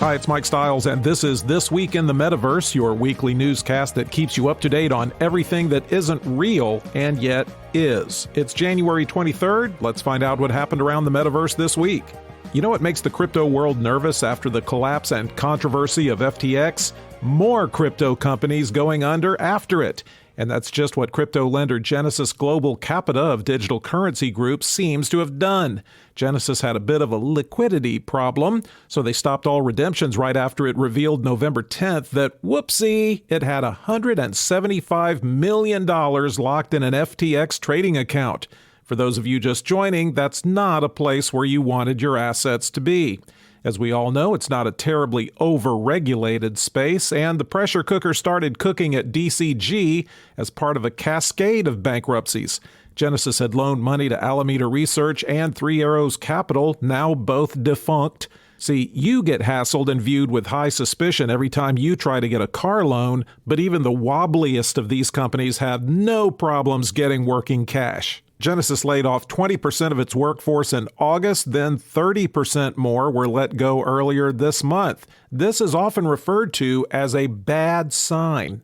Hi, it's Mike Stiles, and this is This Week in the Metaverse, your weekly newscast that keeps you up to date on everything that isn't real and yet is. It's January 23rd. Let's find out what happened around the Metaverse this week. You know what makes the crypto world nervous after the collapse and controversy of FTX? More crypto companies going under after it. And that's just what crypto lender Genesis Global Capita of Digital Currency Group seems to have done. Genesis had a bit of a liquidity problem, so they stopped all redemptions right after it revealed November 10th that, whoopsie, it had $175 million locked in an FTX trading account. For those of you just joining, that's not a place where you wanted your assets to be. As we all know, it's not a terribly over-regulated space, and the pressure cooker started cooking at DCG as part of a cascade of bankruptcies. Genesis had loaned money to Alameda Research and Three Arrows Capital, now both defunct. See, you get hassled and viewed with high suspicion every time you try to get a car loan, but even the wobbliest of these companies have no problems getting working cash. Genesis laid off 20% of its workforce in August, then 30% more were let go earlier this month. This is often referred to as a bad sign.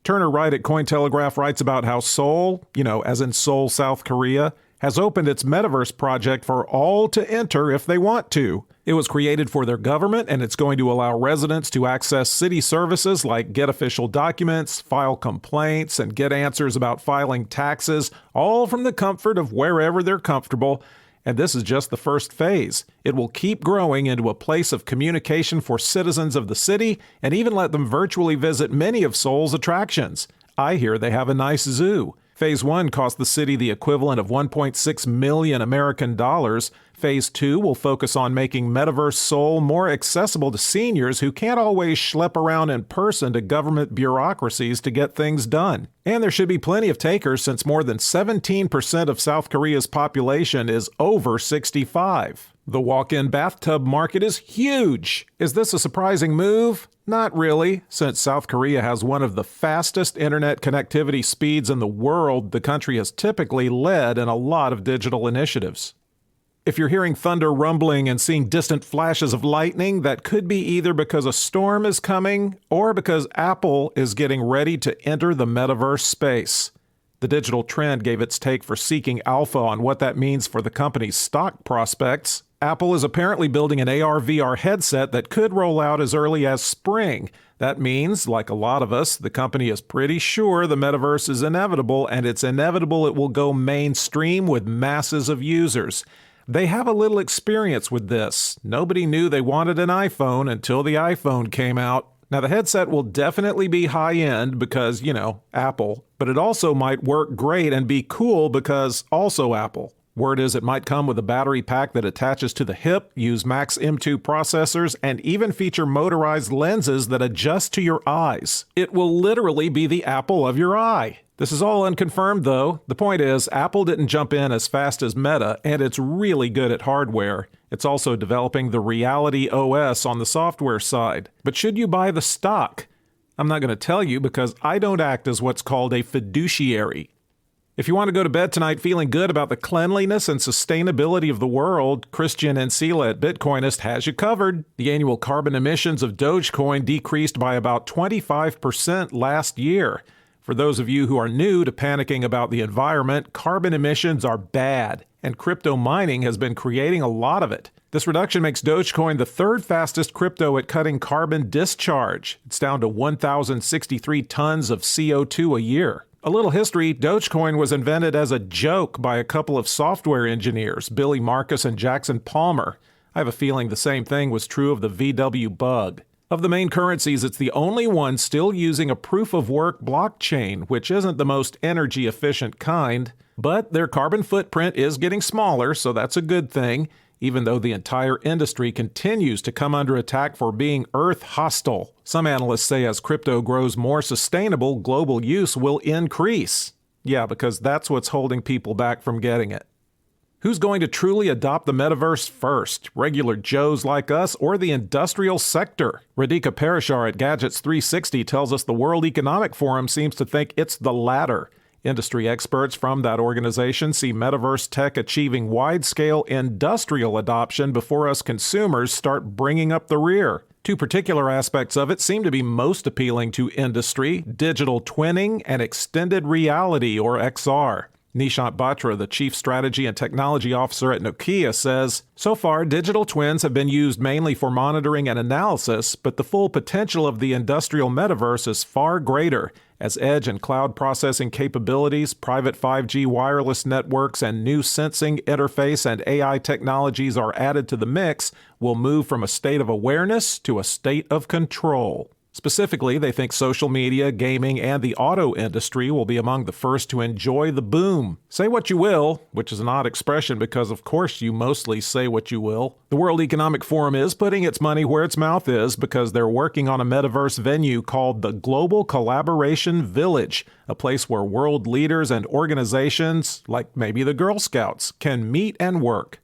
Turner Wright at Cointelegraph writes about how Seoul, as in Seoul, South Korea, has opened its Metaverse project for all to enter if they want to. It was created for their government, and it's going to allow residents to access city services like get official documents, file complaints, and get answers about filing taxes, all from the comfort of wherever they're comfortable. And this is just the first phase. It will keep growing into a place of communication for citizens of the city, and even let them virtually visit many of Seoul's attractions. I hear they have a nice zoo. Phase 1 cost the city the equivalent of $1.6 million American dollars. Phase 2 will focus on making Metaverse Seoul more accessible to seniors who can't always schlep around in person to government bureaucracies to get things done. And there should be plenty of takers since more than 17% of South Korea's population is over 65. The walk-in bathtub market is huge. Is this a surprising move? Not really, since South Korea has one of the fastest internet connectivity speeds in the world. The country has typically led in a lot of digital initiatives. If you're hearing thunder rumbling and seeing distant flashes of lightning, that could be either because a storm is coming or because Apple is getting ready to enter the metaverse space. The Digital Trend gave its take for Seeking Alpha on what that means for the company's stock prospects. Apple is apparently building an AR/VR headset that could roll out as early as spring. That means, like a lot of us, the company is pretty sure the metaverse is inevitable, and it's inevitable it will go mainstream with masses of users. They have a little experience with this. Nobody knew they wanted an iPhone until the iPhone came out. Now, the headset will definitely be high-end because, Apple, but it also might work great and be cool because also Apple. Word is it might come with a battery pack that attaches to the hip, use Max M2 processors, and even feature motorized lenses that adjust to your eyes. It will literally be the Apple of your eye. This is all unconfirmed, though. The point is, Apple didn't jump in as fast as Meta, and it's really good at hardware. It's also developing the Reality OS on the software side. But should you buy the stock? I'm not going to tell you because I don't act as what's called a fiduciary. If you want to go to bed tonight feeling good about the cleanliness and sustainability of the world, Christian Encila at Bitcoinist has you covered. The annual carbon emissions of Dogecoin decreased by about 25% last year. For those of you who are new to panicking about the environment, carbon emissions are bad, and crypto mining has been creating a lot of it. This reduction makes Dogecoin the third fastest crypto at cutting carbon discharge. It's down to 1,063 tons of CO2 a year. A little history, Dogecoin was invented as a joke by a couple of software engineers, Billy Marcus and Jackson Palmer. I have a feeling the same thing was true of the VW bug. Of the main currencies, it's the only one still using a proof-of-work blockchain, which isn't the most energy-efficient kind. But their carbon footprint is getting smaller, so that's a good thing, even though the entire industry continues to come under attack for being Earth hostile. Some analysts say as crypto grows more sustainable, global use will increase. Yeah, because that's what's holding people back from getting it. Who's going to truly adopt the metaverse first? Regular Joes like us or the industrial sector? Radhika Parashar at Gadgets 360 tells us the World Economic Forum seems to think it's the latter. Industry experts from that organization see metaverse tech achieving wide-scale industrial adoption before us consumers start bringing up the rear. Two particular aspects of it seem to be most appealing to industry: digital twinning and extended reality, or XR. Nishant Batra, the Chief Strategy and Technology Officer at Nokia, says, "So far, digital twins have been used mainly for monitoring and analysis, but the full potential of the industrial metaverse is far greater, as edge and cloud processing capabilities, private 5G wireless networks, and new sensing, interface, and AI technologies are added to the mix. We'll move from a state of awareness to a state of control." Specifically, they think social media, gaming, and the auto industry will be among the first to enjoy the boom. Say what you will, which is an odd expression because, of course, you mostly say what you will. The World Economic Forum is putting its money where its mouth is because they're working on a metaverse venue called the Global Collaboration Village, a place where world leaders and organizations, like maybe the Girl Scouts, can meet and work.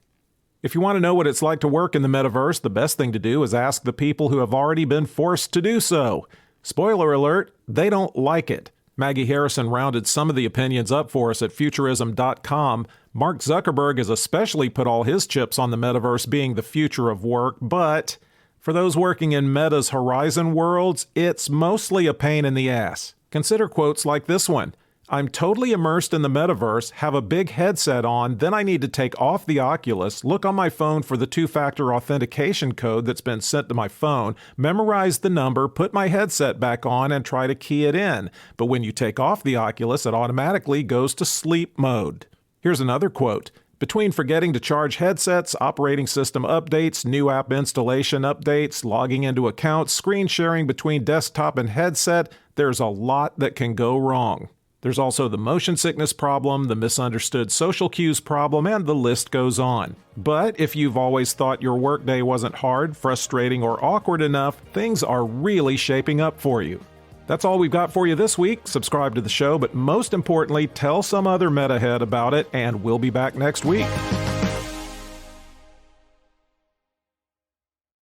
If you want to know what it's like to work in the metaverse, the best thing to do is ask the people who have already been forced to do so. Spoiler alert, they don't like it. Maggie Harrison rounded some of the opinions up for us at Futurism.com. Mark Zuckerberg has especially put all his chips on the metaverse being the future of work, but for those working in Meta's Horizon worlds, it's mostly a pain in the ass. Consider quotes like this one. "I'm totally immersed in the metaverse, have a big headset on, then I need to take off the Oculus, look on my phone for the two-factor authentication code that's been sent to my phone, memorize the number, put my headset back on, and try to key it in. But when you take off the Oculus, it automatically goes to sleep mode." Here's another quote. "Between forgetting to charge headsets, operating system updates, new app installation updates, logging into accounts, screen sharing between desktop and headset, there's a lot that can go wrong." There's also the motion sickness problem, the misunderstood social cues problem, and the list goes on. But if you've always thought your workday wasn't hard, frustrating, or awkward enough, things are really shaping up for you. That's all we've got for you this week. Subscribe to the show, but most importantly, tell some other metahead about it, and we'll be back next week.